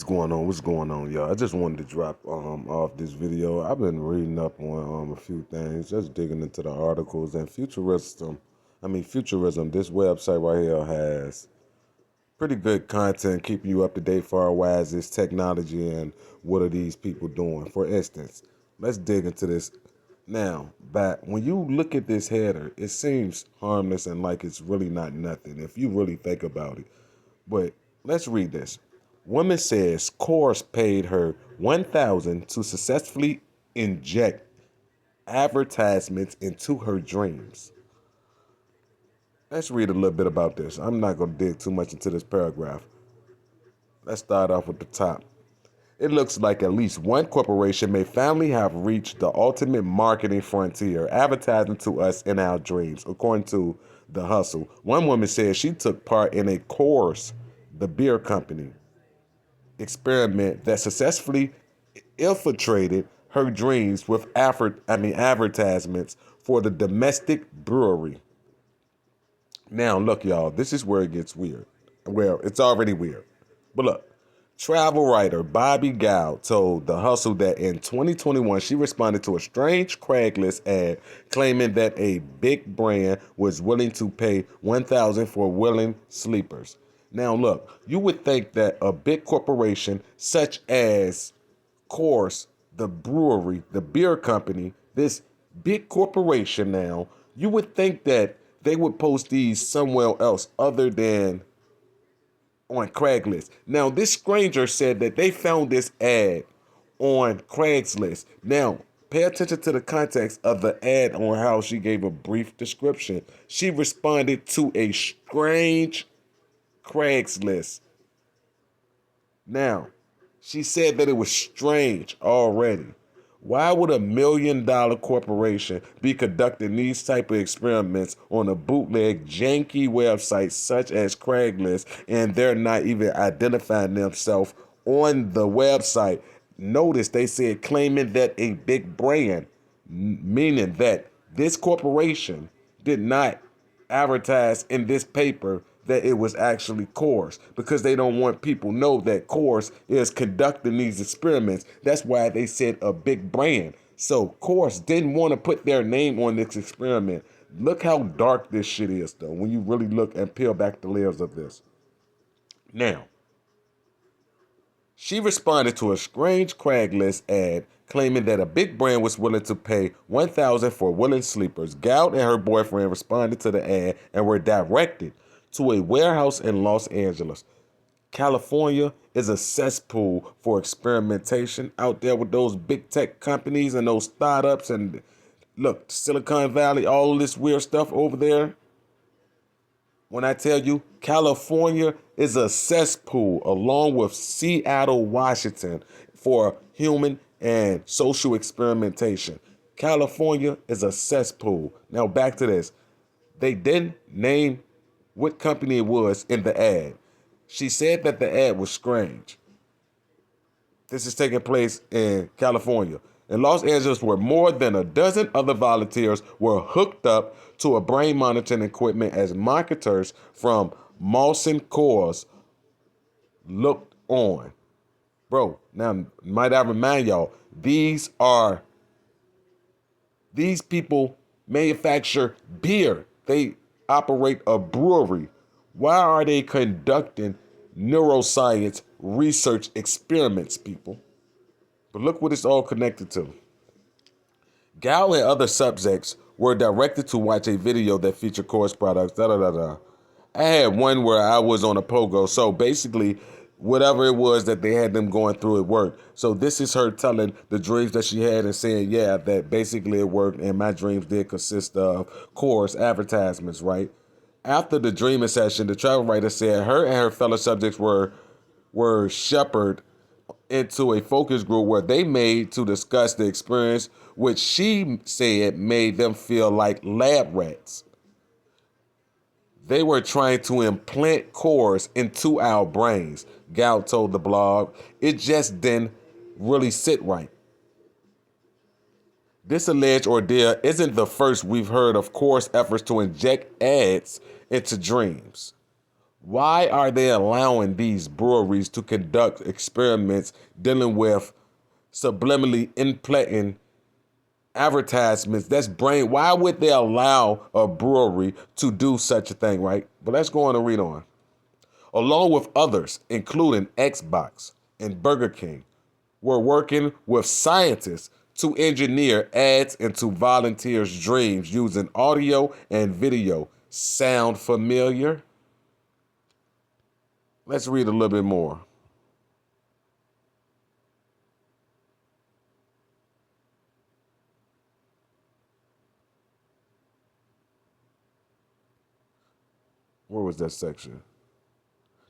What's going on, y'all? I just wanted to drop off this video. I've been reading up on a few things, just digging into the articles and futurism. Futurism. This website right here has pretty good content, keeping you up to date far as this technology and what are these people doing. For instance, let's dig into this now. But when you look at this header, it seems harmless and like it's really not nothing if you really think about it. But let's read this. Woman says course paid her 1,000 to successfully inject advertisements into her dreams. Let's read a little bit about this. I'm not going to dig too much into this paragraph. Let's start off with the top. It looks like at least one corporation may finally have reached the ultimate marketing frontier, advertising to us in our dreams, according to The Hustle. One woman said she took part in a course, the beer company experiment that successfully infiltrated her dreams with advertisements for the domestic brewery. Now, look, y'all, this is where it gets weird. Well, it's already weird. But look, travel writer Bobby Gow told The Hustle that in 2021, she responded to a strange Craigslist ad claiming that a big brand was willing to pay $1,000 for willing sleepers. Now, look, you would think that a big corporation such as Coors, the brewery, the beer company, this big corporation now, you would think that they would post these somewhere else other than on Craigslist. Now, this stranger said that they found this ad on Craigslist. Now, pay attention to the context of the ad on how she gave a brief description. She responded to a strange Craigslist. Now, she said that it was strange already. Why would $1 million corporation be conducting these type of experiments on a bootleg, janky website such as Craigslist, and they're not even identifying themselves on the website? Notice they said claiming that a big brand, meaning that this corporation did not advertise in this paper that it was actually Coors, because they don't want people to know that Coors is conducting these experiments. That's why they said a big brand. So Coors didn't want to put their name on this experiment. Look how dark this shit is, though, when you really look and peel back the layers of this. Now, she responded to a strange Craigslist ad claiming that a big brand was willing to pay $1,000 for willing sleepers. Gout and her boyfriend responded to the ad and were directed to a warehouse in Los Angeles. California is a cesspool for experimentation out there with those big tech companies and those startups and look, Silicon Valley, all this weird stuff over there. When I tell you California is a cesspool along with Seattle, Washington for human and social experimentation. California is a cesspool. Now back to this. They didn't name what company it was in the ad. She said that the ad was strange. This is taking place in California. In Los Angeles, where more than a dozen other volunteers were hooked up to a brain monitoring equipment as marketers from Molson Coors looked on. Bro, now might I remind y'all, these people manufacture beer. They operate a brewery. Why are they conducting neuroscience research experiments, people? But look what it's all connected to. Gal and other subjects were directed to watch a video that featured Coors products. I had one where I was on a pogo. So basically, whatever it was that they had them going through, it worked. So this is her telling the dreams that she had and saying, yeah, that basically it worked. And my dreams did consist of Coors advertisements, right? After the dreaming session, the travel writer said her and her fellow subjects were shepherded into a focus group where they made to discuss the experience, which she said made them feel like lab rats. They were trying to implant cores into our brains, Gal told the blog. It just didn't really sit right. This alleged ordeal isn't the first we've heard of Core's efforts to inject ads into dreams. Why are they allowing these breweries to conduct experiments dealing with subliminally implanting advertisements? That's brain. Why would they allow a brewery to do such a thing, right? But let's go on and read on. Along with others, including Xbox and Burger King, we're working with scientists to engineer ads into volunteers' dreams using audio and video. Sound familiar? Let's read a little bit more. Where was that section?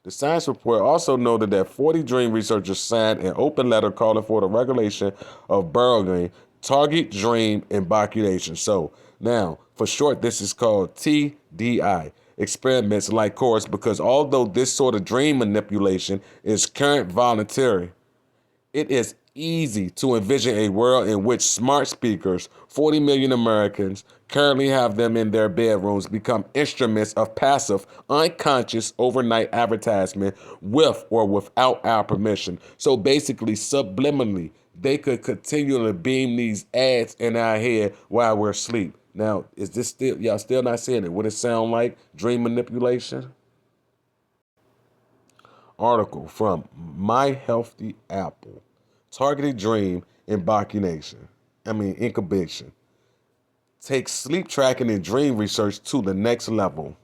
The science report also noted that 40 dream researchers signed an open letter calling for the regulation of burrowing, target dream inoculation. So now, for short, this is called TDI, experiments like course, because although this sort of dream manipulation is current voluntary, it is easy to envision a world in which smart speakers, 40 million Americans currently have them in their bedrooms, become instruments of passive, unconscious overnight advertisement with or without our permission. So basically, subliminally, they could continue to beam these ads in our head while we're asleep. Now, is this still, y'all still not seeing it? What it sound like? Dream manipulation? Article from My Healthy Apple. Targeted dream incubation. Takes sleep tracking and dream research to the next level.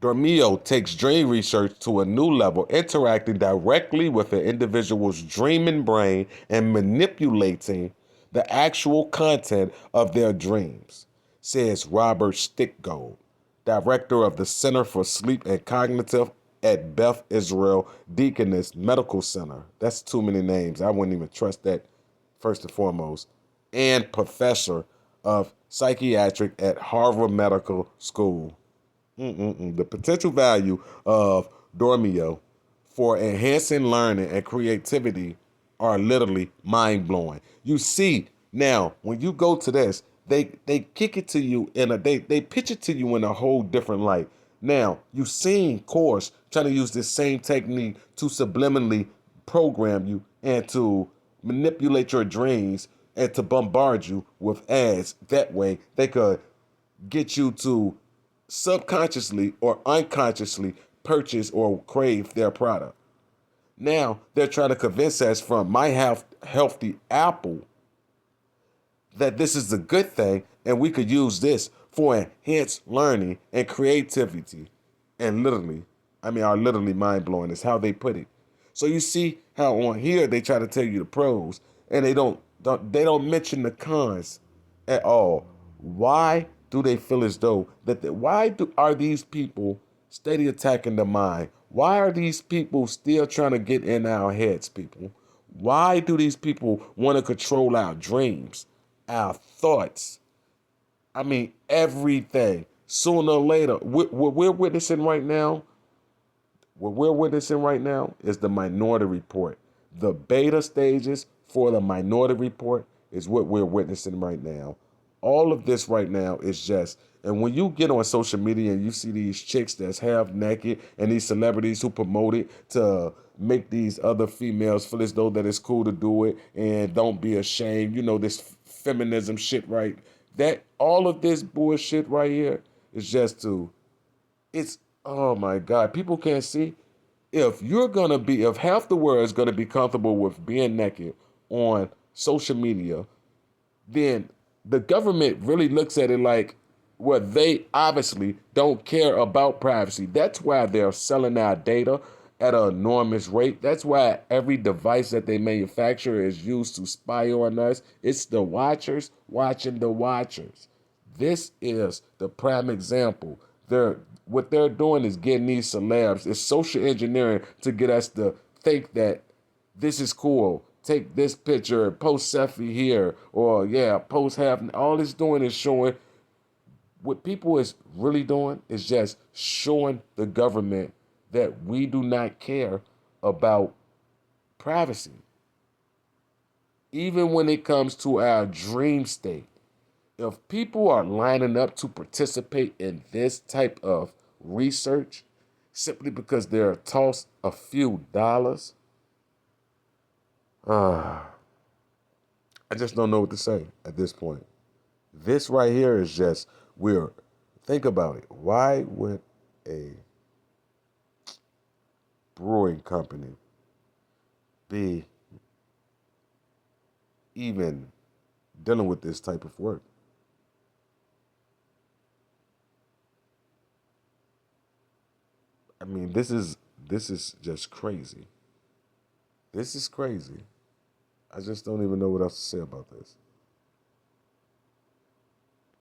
Dormio takes dream research to a new level, interacting directly with an individual's dreaming brain and manipulating the actual content of their dreams, says Robert Stickgold, director of the Center for Sleep and Cognitive at Beth Israel Deaconess Medical Center. That's too many names. I wouldn't even trust that, first and foremost. And professor of psychiatric at Harvard Medical School. The potential value of Dormio for enhancing learning and creativity are literally mind blowing. You see, now when you go to this, they kick it to you in a they pitch it to you in a whole different light. Now you've seen course trying to use this same technique to subliminally program you and to manipulate your dreams and to bombard you with ads. That way they could get you to subconsciously or unconsciously purchase or crave their product. Now they're trying to convince us from My Healthy Apple that this is a good thing and we could use this for enhanced learning and creativity. And literally, are literally mind blowing is how they put it. So you see how on here they try to tell you the pros and they don't mention the cons at all. Why do they feel as though are these people steady attacking the mind? Why are these people still trying to get in our heads, people? Why do these people want to control our dreams, our thoughts? Everything. Sooner or later, what we're witnessing right now, is the Minority Report. The beta stages for the Minority Report is what we're witnessing right now. All of this right now is just, and when you get on social media and you see these chicks that's half naked and these celebrities who promote it to make these other females feel as though that it's cool to do it and don't be ashamed, this feminism shit, right? That all of this bullshit right here is just it's, oh my God, people can't see. If half the world is gonna be comfortable with being naked on social media, then the government really looks at it like, well, they obviously don't care about privacy. That's why they're selling our data at an enormous rate. That's why every device that they manufacture is used to spy on us. It's the watchers watching the watchers. This is the prime example. What they're doing is getting these celebs. It's social engineering to get us to think that this is cool. Take this picture, post selfie here, or yeah, post half. All it's doing is showing what people is really doing is just showing the government that we do not care about privacy. Even when it comes to our dream state, if people are lining up to participate in this type of research simply because they're tossed a few dollars. Uh, I just don't know what to say at this point. This right here is just weird. Think about it. Why would a brewing company be even dealing with this type of work? I mean, this is just crazy. This is crazy. I just don't even know what else to say about this.